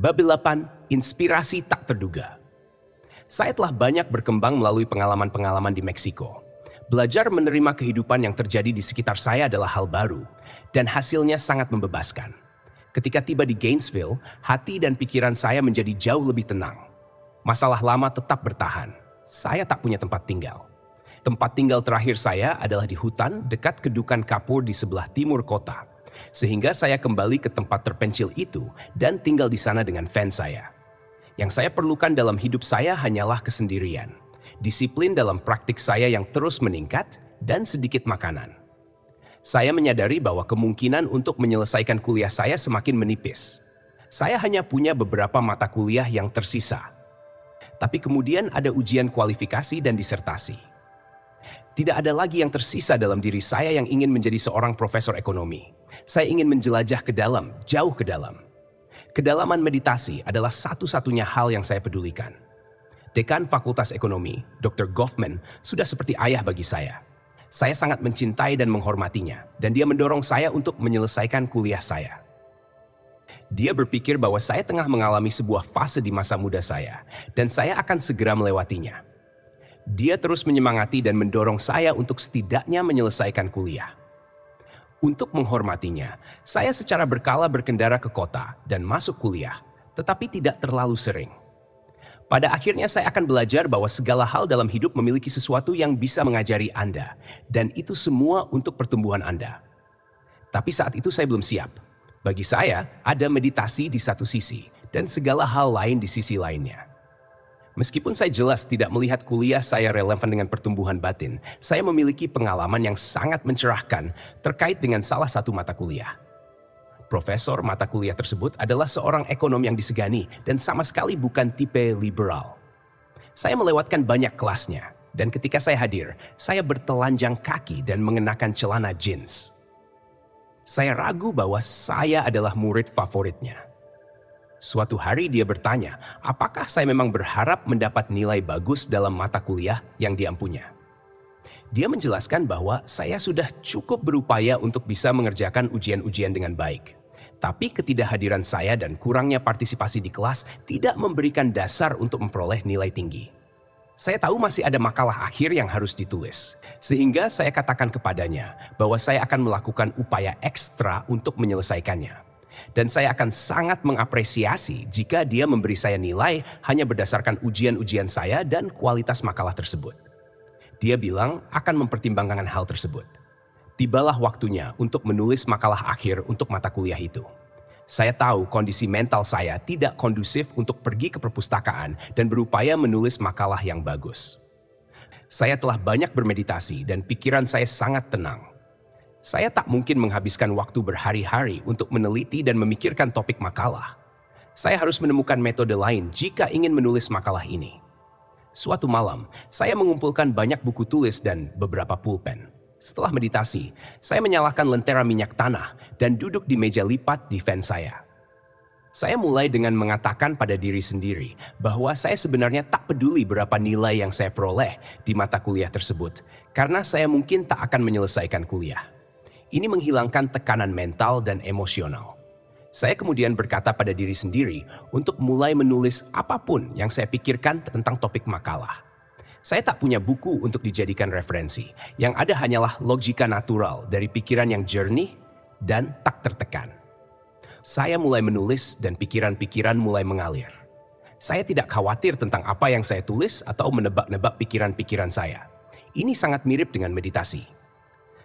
Bab 8, Inspirasi Tak Terduga. Saya telah banyak berkembang melalui pengalaman-pengalaman di Meksiko. Belajar menerima kehidupan yang terjadi di sekitar saya adalah hal baru, dan hasilnya sangat membebaskan. Ketika tiba di Gainesville, hati dan pikiran saya menjadi jauh lebih tenang. Masalah lama tetap bertahan. Saya tak punya tempat tinggal. Tempat tinggal terakhir saya adalah di hutan dekat kedukan kapur di sebelah timur kota. Sehingga saya kembali ke tempat terpencil itu dan tinggal di sana dengan fans saya. Yang saya perlukan dalam hidup saya hanyalah kesendirian, disiplin dalam praktik saya yang terus meningkat, dan sedikit makanan. Saya menyadari bahwa kemungkinan untuk menyelesaikan kuliah saya semakin menipis. Saya hanya punya beberapa mata kuliah yang tersisa. Tapi kemudian ada ujian kualifikasi dan disertasi. Tidak ada lagi yang tersisa dalam diri saya yang ingin menjadi seorang profesor ekonomi. Saya ingin menjelajah ke dalam, jauh ke dalam. Kedalaman meditasi adalah satu-satunya hal yang saya pedulikan. Dekan Fakultas Ekonomi, Dr. Goffman, sudah seperti ayah bagi saya. Saya sangat mencintai dan menghormatinya, dan dia mendorong saya untuk menyelesaikan kuliah saya. Dia berpikir bahwa saya tengah mengalami sebuah fase di masa muda saya, dan saya akan segera melewatinya. Dia terus menyemangati dan mendorong saya untuk setidaknya menyelesaikan kuliah. Untuk menghormatinya, saya secara berkala berkendara ke kota dan masuk kuliah, tetapi tidak terlalu sering. Pada akhirnya saya akan belajar bahwa segala hal dalam hidup memiliki sesuatu yang bisa mengajari Anda, dan itu semua untuk pertumbuhan Anda. Tapi saat itu saya belum siap. Bagi saya, ada meditasi di satu sisi, dan segala hal lain di sisi lainnya. Meskipun saya jelas tidak melihat kuliah saya relevan dengan pertumbuhan batin, saya memiliki pengalaman yang sangat mencerahkan terkait dengan salah satu mata kuliah. Profesor mata kuliah tersebut adalah seorang ekonom yang disegani dan sama sekali bukan tipe liberal. Saya melewatkan banyak kelasnya, dan ketika saya hadir, saya bertelanjang kaki dan mengenakan celana jeans. Saya ragu bahwa saya adalah murid favoritnya. Suatu hari dia bertanya, apakah saya memang berharap mendapat nilai bagus dalam mata kuliah yang dia punya. Dia menjelaskan bahwa saya sudah cukup berupaya untuk bisa mengerjakan ujian-ujian dengan baik. Tapi ketidakhadiran saya dan kurangnya partisipasi di kelas tidak memberikan dasar untuk memperoleh nilai tinggi. Saya tahu masih ada makalah akhir yang harus ditulis, sehingga saya katakan kepadanya bahwa saya akan melakukan upaya ekstra untuk menyelesaikannya. Dan saya akan sangat mengapresiasi jika dia memberi saya nilai hanya berdasarkan ujian-ujian saya dan kualitas makalah tersebut. Dia bilang akan mempertimbangkan hal tersebut. Tibalah waktunya untuk menulis makalah akhir untuk mata kuliah itu. Saya tahu kondisi mental saya tidak kondusif untuk pergi ke perpustakaan dan berupaya menulis makalah yang bagus. Saya telah banyak bermeditasi dan pikiran saya sangat tenang. Saya tak mungkin menghabiskan waktu berhari-hari untuk meneliti dan memikirkan topik makalah. Saya harus menemukan metode lain jika ingin menulis makalah ini. Suatu malam, saya mengumpulkan banyak buku tulis dan beberapa pulpen. Setelah meditasi, saya menyalakan lentera minyak tanah dan duduk di meja lipat di van saya. Saya mulai dengan mengatakan pada diri sendiri bahwa saya sebenarnya tak peduli berapa nilai yang saya peroleh di mata kuliah tersebut, karena saya mungkin tak akan menyelesaikan kuliah. Ini menghilangkan tekanan mental dan emosional. Saya kemudian berkata pada diri sendiri untuk mulai menulis apapun yang saya pikirkan tentang topik makalah. Saya tak punya buku untuk dijadikan referensi. Yang ada hanyalah logika natural dari pikiran yang jernih dan tak tertekan. Saya mulai menulis dan pikiran-pikiran mulai mengalir. Saya tidak khawatir tentang apa yang saya tulis atau menebak-nebak pikiran-pikiran saya. Ini sangat mirip dengan meditasi.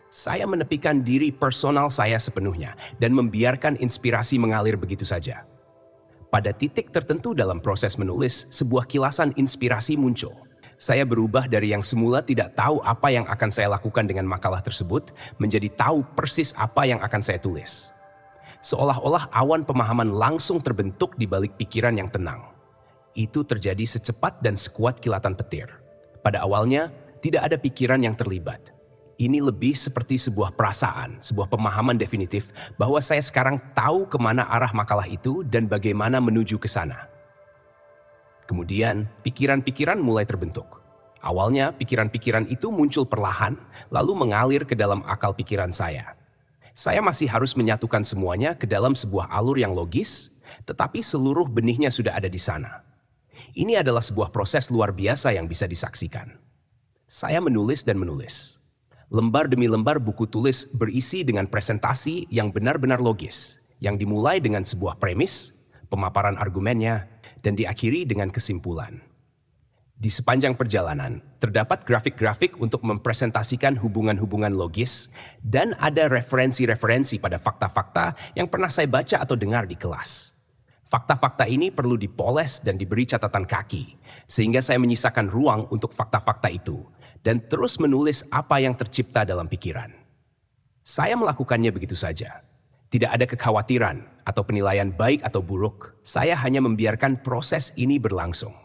Saya menepikan diri personal saya sepenuhnya dan membiarkan inspirasi mengalir begitu saja. Pada titik tertentu dalam proses menulis, sebuah kilasan inspirasi muncul. Saya berubah dari yang semula tidak tahu apa yang akan saya lakukan dengan makalah tersebut, menjadi tahu persis apa yang akan saya tulis. Seolah-olah awan pemahaman langsung terbentuk di balik pikiran yang tenang. Itu terjadi secepat dan sekuat kilatan petir. Pada awalnya, tidak ada pikiran yang terlibat. Ini lebih seperti sebuah perasaan, sebuah pemahaman definitif bahwa saya sekarang tahu kemana arah makalah itu dan bagaimana menuju ke sana. Kemudian, pikiran-pikiran mulai terbentuk. Awalnya, pikiran-pikiran itu muncul perlahan, lalu mengalir ke dalam akal pikiran saya. Saya masih harus menyatukan semuanya ke dalam sebuah alur yang logis, tetapi seluruh benihnya sudah ada di sana. Ini adalah sebuah proses luar biasa yang bisa disaksikan. Saya menulis dan menulis. Lembar demi lembar buku tulis berisi dengan presentasi yang benar-benar logis, yang dimulai dengan sebuah premis, pemaparan argumennya, dan diakhiri dengan kesimpulan. Di sepanjang perjalanan, terdapat grafik-grafik untuk mempresentasikan hubungan-hubungan logis dan ada referensi-referensi pada fakta-fakta yang pernah saya baca atau dengar di kelas. Fakta-fakta ini perlu dipoles dan diberi catatan kaki, sehingga saya menyisakan ruang untuk fakta-fakta itu dan terus menulis apa yang tercipta dalam pikiran. Saya melakukannya begitu saja. Tidak ada kekhawatiran atau penilaian baik atau buruk. Saya hanya membiarkan proses ini berlangsung.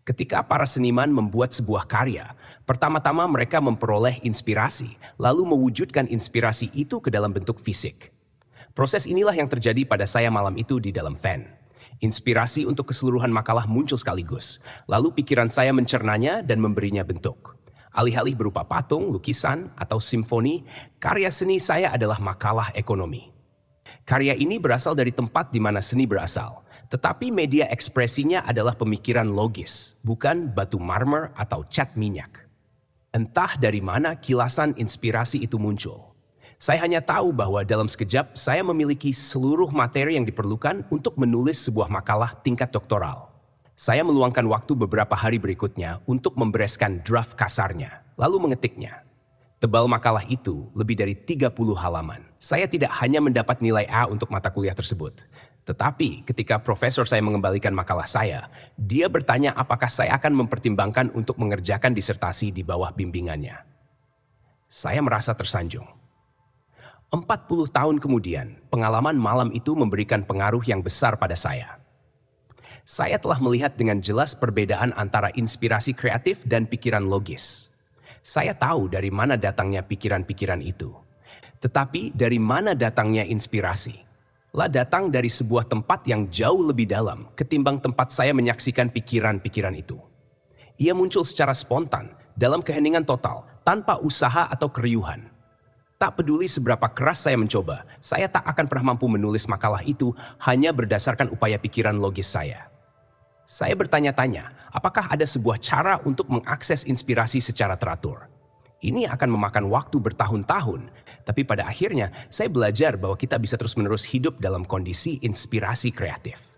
Ketika para seniman membuat sebuah karya, pertama-tama mereka memperoleh inspirasi, lalu mewujudkan inspirasi itu ke dalam bentuk fisik. Proses inilah yang terjadi pada saya malam itu di dalam van. Inspirasi untuk keseluruhan makalah muncul sekaligus, lalu pikiran saya mencernanya dan memberinya bentuk. Alih-alih berupa patung, lukisan, atau simfoni, karya seni saya adalah makalah ekonomi. Karya ini berasal dari tempat di mana seni berasal, tetapi media ekspresinya adalah pemikiran logis, bukan batu marmer atau cat minyak. Entah dari mana kilasan inspirasi itu muncul. Saya hanya tahu bahwa dalam sekejap saya memiliki seluruh materi yang diperlukan untuk menulis sebuah makalah tingkat doktoral. Saya meluangkan waktu beberapa hari berikutnya untuk membereskan draft kasarnya, lalu mengetiknya. Tebal makalah itu lebih dari 30 halaman. Saya tidak hanya mendapat nilai A untuk mata kuliah tersebut, tetapi ketika profesor saya mengembalikan makalah saya, dia bertanya apakah saya akan mempertimbangkan untuk mengerjakan disertasi di bawah bimbingannya. Saya merasa tersanjung. 40 tahun kemudian, pengalaman malam itu memberikan pengaruh yang besar pada saya. Saya telah melihat dengan jelas perbedaan antara inspirasi kreatif dan pikiran logis. Saya tahu dari mana datangnya pikiran-pikiran itu. Tetapi dari mana datangnya inspirasi? Lah datang dari sebuah tempat yang jauh lebih dalam ketimbang tempat saya menyaksikan pikiran-pikiran itu. Ia muncul secara spontan, dalam keheningan total, tanpa usaha atau keriuhan. Tak peduli seberapa keras saya mencoba, saya tak akan pernah mampu menulis makalah itu hanya berdasarkan upaya pikiran logis saya. Saya bertanya-tanya, apakah ada sebuah cara untuk mengakses inspirasi secara teratur? Ini akan memakan waktu bertahun-tahun, tapi pada akhirnya saya belajar bahwa kita bisa terus-menerus hidup dalam kondisi inspirasi kreatif.